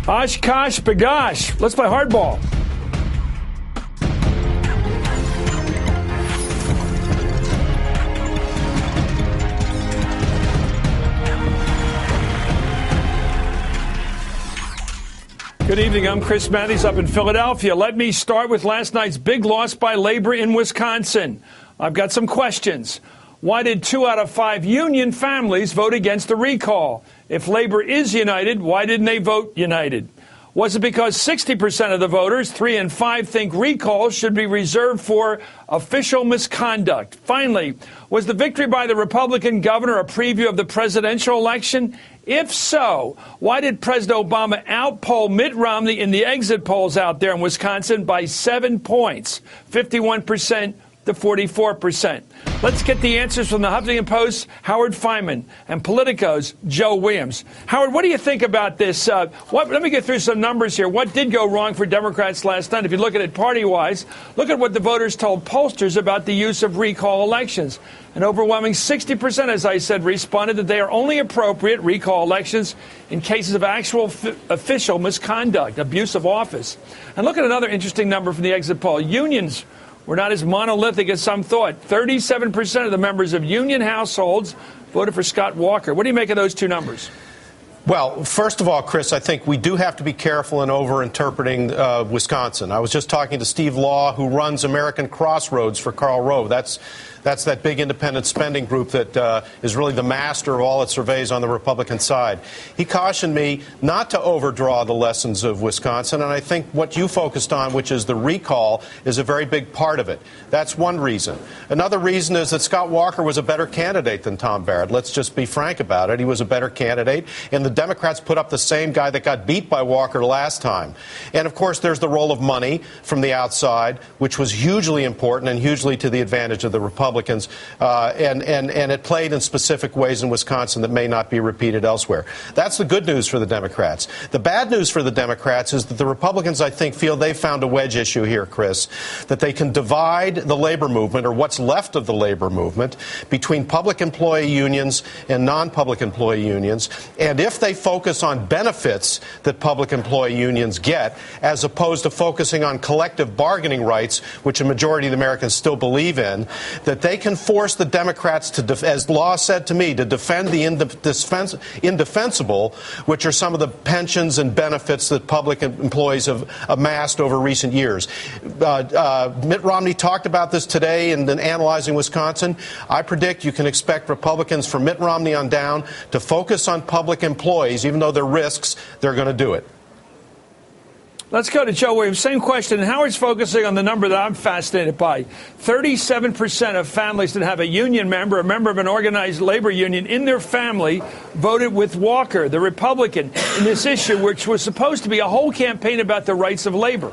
Oshkosh bagosh. Let's play hardball. Good evening. I'm Chris Matthews up in Philadelphia. Let me start with last night's big loss by labor in Wisconsin. I've got some questions. Why did 2 out of 5 union families vote against the recall? If labor is united, why didn't they vote united? Was it because 60% of the voters, 3 in 5, think recalls should be reserved for official misconduct? Finally, was the victory by the Republican governor a preview of the presidential election? If so, why did President Obama outpoll Mitt Romney in the exit polls out there in Wisconsin by 7 points, 51% to 44%? Let's get the answers from the Huffington Post's Howard Fineman and Politico's Joe Williams. Howard, what do you think about this? Let me get through some numbers here. What did go wrong for Democrats last night? If you look at it party-wise, look at what the voters told pollsters about the use of recall elections. An overwhelming 60%, as I said, responded that they are only appropriate, recall elections, in cases of actual official misconduct, abuse of office. And look at another interesting number from the exit poll. Unions were not as monolithic as some thought. 37% of the members of union households voted for Scott Walker. What do you make of those two numbers? Well, first of all, Chris, I think we do have to be careful in over-interpreting Wisconsin. I was just talking to Steve Law, who runs American Crossroads for Karl Rove. That's that big independent spending group that is really the master of all its surveys on the Republican side. He cautioned me not to overdraw the lessons of Wisconsin, and I think what you focused on, which is the recall, is a very big part of it. That's one reason. Another reason is that Scott Walker was a better candidate than Tom Barrett. Let's just be frank about it. He was a better candidate, and the Democrats put up the same guy that got beat by Walker last time. And, of course, there's the role of money from the outside, which was hugely important and hugely to the advantage of the Republicans. And it played in specific ways in Wisconsin that may not be repeated elsewhere. That's the good news for the Democrats. The bad news for the Democrats is that the Republicans, I think, feel they've found a wedge issue here, Chris, that they can divide the labor movement, or what's left of the labor movement, between public employee unions and non-public employee unions. And if they focus on benefits that public employee unions get, as opposed to focusing on collective bargaining rights, which a majority of the Americans still believe in, that they can force the Democrats to, as Law said to me, to defend the indefensible, which are some of the pensions and benefits that public employees have amassed over recent years. Mitt Romney talked about this today in analyzing Wisconsin. I predict you can expect Republicans from Mitt Romney on down to focus on public employees. Even though there are risks, they're going to do it. Let's go to Joe Williams. Same question. Howard's focusing on the number that I'm fascinated by. 37% of families that have a union member, a member of an organized labor union in their family, voted with Walker, the Republican, in this issue, which was supposed to be a whole campaign about the rights of labor.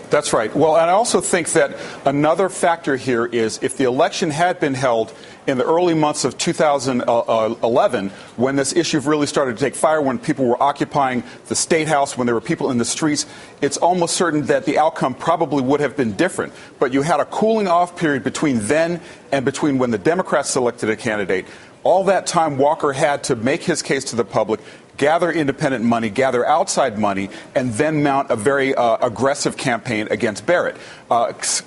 That's right. Well, and I also think that another factor here is if the election had been held in the early months of 2011, when this issue really started to take fire, when people were occupying the State House, when there were people in the streets, it's almost certain that the outcome probably would have been different. But you had a cooling off period between then and between when the Democrats selected a candidate. All that time, Walker had to make his case to the public, gather independent money, gather outside money, and then mount a very aggressive campaign against Barrett.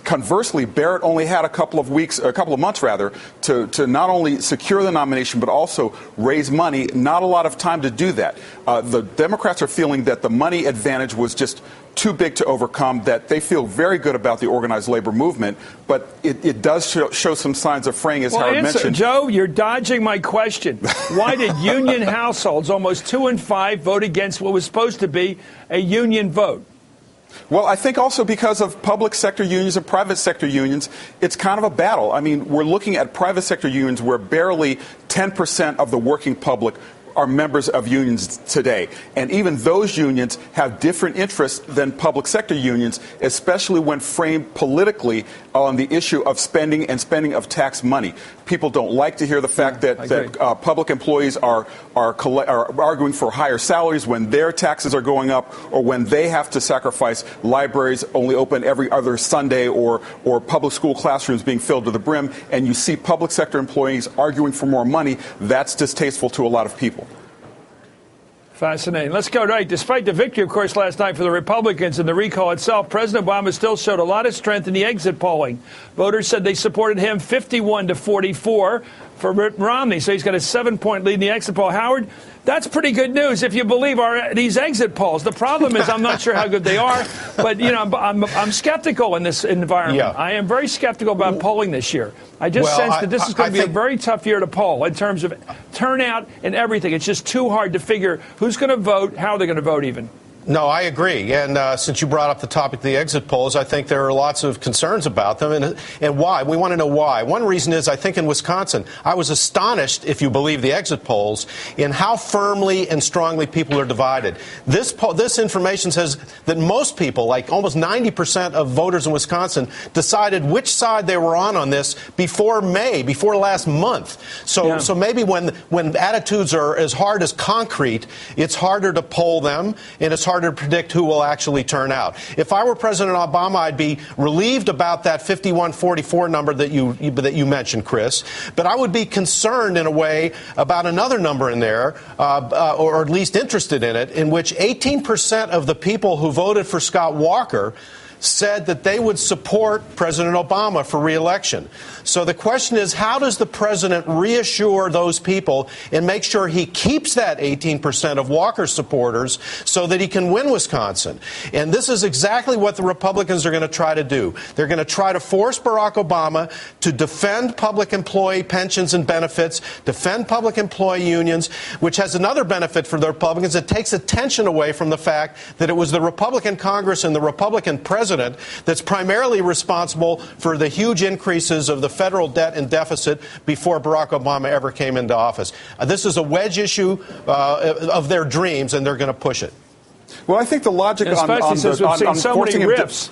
Conversely, Barrett only had a couple of months to not only secure the nomination, but also raise money. Not a lot of time to do that. The Democrats are feeling that the money advantage was just too big to overcome, that they feel very good about the organized labor movement, but it does show some signs of fraying, as Howard mentioned. Joe, you're dodging my question. Why did union households, almost 2 in 5, vote against what was supposed to be a union vote? Well, I think also because of public sector unions and private sector unions, it's kind of a battle. I mean, we're looking at private sector unions where barely 10% of the working public are members of unions today. And even those unions have different interests than public sector unions, especially when framed politically on the issue of spending and spending of tax money. People don't like to hear the fact that public employees are arguing for higher salaries when their taxes are going up, or when they have to sacrifice libraries only open every other Sunday, or public school classrooms being filled to the brim. And you see public sector employees arguing for more money. That's distasteful to a lot of people. Fascinating. Let's go right. Despite the victory, of course, last night for the Republicans and the recall itself, President Obama still showed a lot of strength in the exit polling. Voters said they supported him 51-44 for Mitt Romney. So he's got a 7-point lead in the exit poll. Howard, that's pretty good news if you believe these exit polls. The problem is I'm not sure how good they are, but I'm skeptical in this environment. Yeah. I am very skeptical about polling this year. I just sense that this is going to be a very tough year to poll in terms of turnout and everything. It's just too hard to figure who's going to vote, how they're going to vote even. No, I agree. And since you brought up the topic of the exit polls, I think there are lots of concerns about them. And why? We want to know why. One reason is, I think in Wisconsin, I was astonished, if you believe the exit polls, in how firmly and strongly people are divided. This information says that most people, like almost 90% of voters in Wisconsin, decided which side they were on this before May, before last month. So maybe when attitudes are as hard as concrete, it's harder to poll them, and it's harder to predict who will actually turn out. If I were President Obama, I'd be relieved about that 51-44 number that you mentioned, Chris. But I would be concerned in a way about another number in there, or at least interested in it, in which 18% of the people who voted for Scott Walker said that they would support President Obama for re-election. So the question is, how does the president reassure those people and make sure he keeps that 18% of Walker supporters so that he can win Wisconsin? And this is exactly what the Republicans are going to try to do. They're going to try to force Barack Obama to defend public employee pensions and benefits, defend public employee unions, which has another benefit for the Republicans. It takes attention away from the fact that it was the Republican Congress and the Republican president that's primarily responsible for the huge increases of the federal debt and deficit before Barack Obama ever came into office. This is a wedge issue of their dreams, and they're going to push it. Well, I think the logic on forcing him to...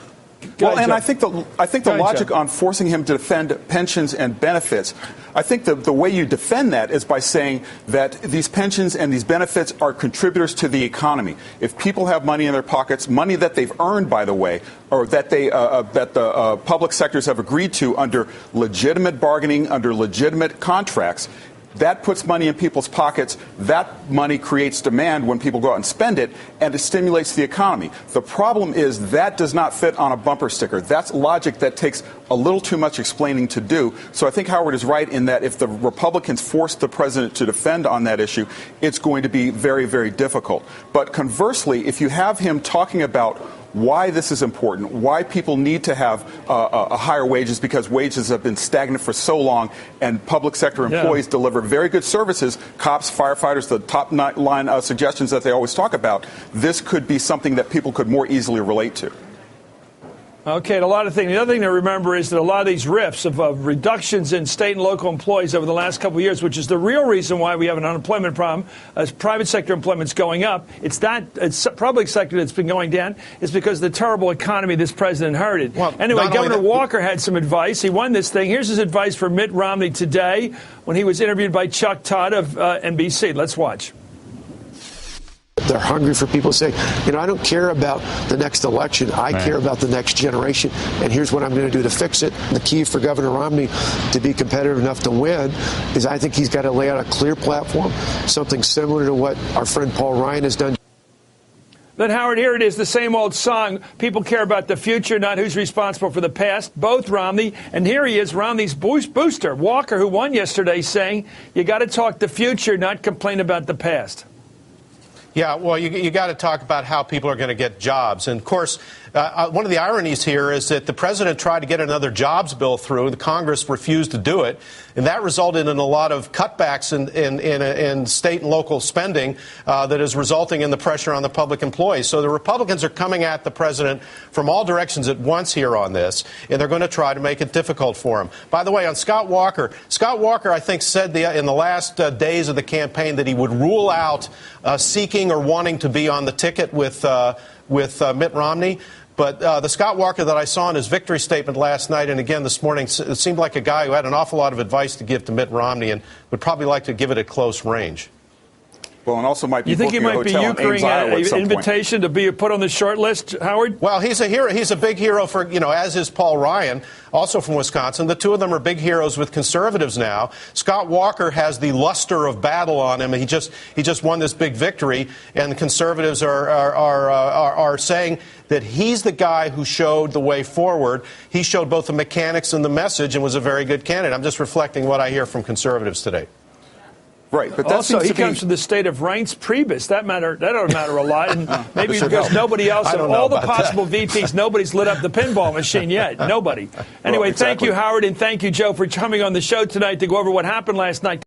Well, and I think the logic on forcing him to defend pensions and benefits, I think the way you defend that is by saying that these pensions and these benefits are contributors to the economy. If people have money in their pockets, money that they've earned, by the way, or that the public sectors have agreed to under legitimate bargaining, under legitimate contracts, that puts money in people's pockets. That money creates demand when people go out and spend it, and it stimulates the economy. The problem is that does not fit on a bumper sticker. That's logic that takes a little too much explaining to do. So I think Howard is right in that if the Republicans force the president to defend on that issue, it's going to be very, very difficult. But conversely, if you have him talking about why this is important, why people need to have higher wages, because wages have been stagnant for so long, and public sector employees deliver very good services, cops, firefighters, the top line suggestions that they always talk about, this could be something that people could more easily relate to. Okay, and a lot of things. The other thing to remember is that a lot of these RIFs of reductions in state and local employees over the last couple of years, which is the real reason why we have an unemployment problem, as private sector employment's going up. It's public sector that's been going down. It's because of the terrible economy this president inherited. Well, anyway, Governor Walker had some advice. He won this thing. Here's his advice for Mitt Romney today when he was interviewed by Chuck Todd of NBC. Let's watch. They're hungry for people to say, I don't care about the next election. I care about the next generation. And here's what I'm going to do to fix it. The key for Governor Romney to be competitive enough to win is I think he's got to lay out a clear platform, something similar to what our friend Paul Ryan has done. Then, Howard, here it is, the same old song. People care about the future, not who's responsible for the past. Both Romney, and here he is, Romney's booster, Walker, who won yesterday, saying you got to talk the future, not complain about the past. Yeah, well, you got to talk about how people are going to get jobs. And, of course, one of the ironies here is that the president tried to get another jobs bill through. The Congress refused to do it. And that resulted in a lot of cutbacks in state and local spending that is resulting in the pressure on the public employees. So the Republicans are coming at the president from all directions at once here on this, and they're going to try to make it difficult for him. By the way, on Scott Walker, I think, said in the last days of the campaign that he would rule out seeking or wanting to be on the ticket with Mitt Romney. But the Scott Walker that I saw in his victory statement last night and again this morning, it seemed like a guy who had an awful lot of advice to give to Mitt Romney and would probably like to give it at close range. Well, and also might be You think he booking a might be hotel in Ames, euchering Iowa at some an point. invitation to be put on the short list, Howard? Well, he's a hero. He's a big hero for, as is Paul Ryan, also from Wisconsin. The two of them are big heroes with conservatives now. Scott Walker has the luster of battle on him. He just won this big victory, and the conservatives are saying that he's the guy who showed the way forward. He showed both the mechanics and the message and was a very good candidate. I'm just reflecting what I hear from conservatives today. Right, but that Also, seems he to be... comes from the state of Reince Priebus. That don't matter a lot. And maybe should because help. nobody else, I of don't know all the about possible VPs, nobody's lit up the pinball machine yet. Nobody. Anyway, exactly. Thank you, Howard, and thank you, Joe, for coming on the show tonight to go over what happened last night.